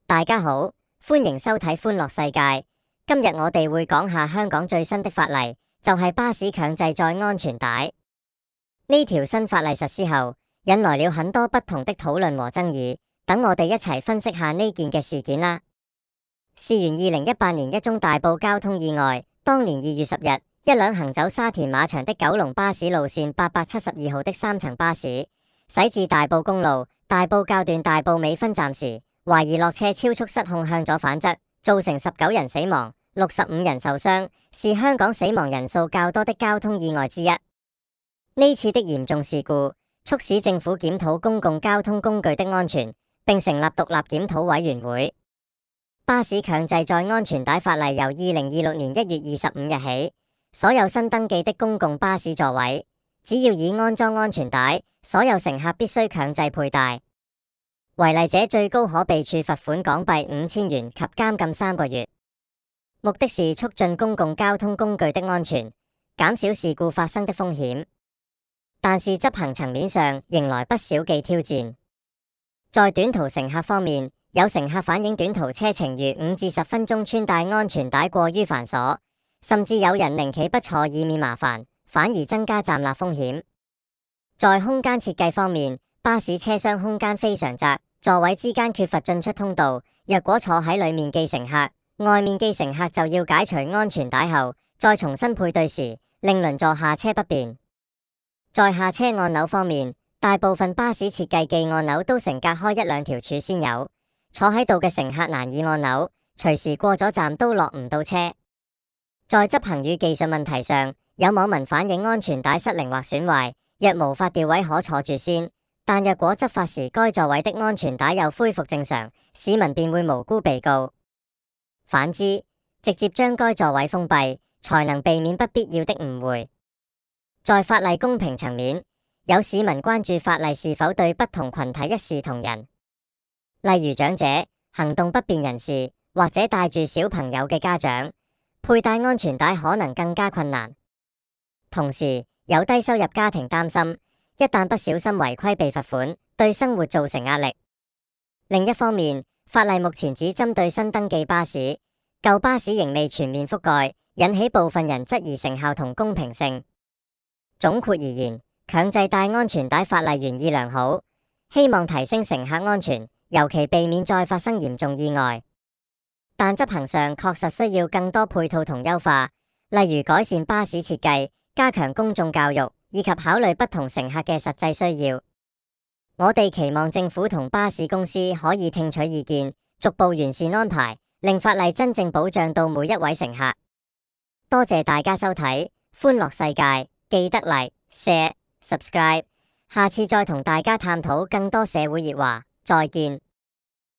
大家好，歡迎收睇歡樂世界。今日我哋會講下香港最新的法例，就係巴士強制載安全帶。呢條新法例實施後，引來了很多不同的討論和爭議。等我哋一齊分析下呢件嘅事件啦。事源2018年一宗大埔交通意外，當年2月10日，一輛行走沙田馬場的九龍巴士路線872號的3層巴士，駛至大埔公路大埔滘段大埔尾分站時，懷疑落車超速失控向左反側，造成19人死亡、65人受傷，是香港死亡人數較多的交通意外之一。呢次的嚴重事故，促使政府檢討公共交通工具的安全，並成立獨立檢討委員會。巴士強制載安全帶法例由2026年1月25日起，所有新登記的公共巴士座位，只要已安裝安全帶，所有乘客必須強制佩戴。違例者最高可被處罰款港幣5000元及監禁3個月。目的是促進公共交通工具的安全，減少事故發生的風險。但是執行層面上迎來不少嘅挑戰。在短途乘客方面，有乘客反映短途車程如5至10分鐘穿戴安全帶過於繁瑣，甚至有人寧企不坐以免麻煩，反而增加站立風險。在空間設計方面，巴士車廂空間非常窄，座位之間缺乏進出通道，若果坐喺裡面嘅乘客，外面嘅乘客就要解除安全帶後，再重新配對時，令鄰座下車不便。在下車按鈕方面，大部分巴士設計嘅按鈕都成隔開1、2條柱先有，坐喺度嘅乘客難以按鈕，隨時過咗站都落唔到車。在執行與技術問題上，有網民反映安全帶失靈或損壞，若無法調位可坐住先，但若果執法時該座位的安全帶又恢復正常，市民便會無辜被告。反之，直接將該座位封閉，才能避免不必要的誤會。在法例公平層面，有市民關注法例是否對不同群體一視同仁，例如長者、行動不便人士或者帶住小朋友嘅家長，佩戴安全帶可能更加困難。同時，有低收入家庭擔心，一旦不小心違規被罰款，對生活造成壓力。另一方面，法例目前只針對新登記巴士，舊巴士仍未全面覆蓋，引起部分人質疑成效同公平性。總括而言，強制戴安全帶法例原意良好，希望提升乘客安全，尤其避免再發生嚴重意外。但執行上確實需要更多配套同優化，例如改善巴士設計、加強公眾教育，以及考慮不同乘客嘅實際需要。我哋期望政府同巴士公司可以聽取意見，逐步完善安排，令法例真正保障到每一位乘客。多謝大家收睇歡樂世界，記得like、share、subscribe，下次再同大家探討更多社會熱話，再見。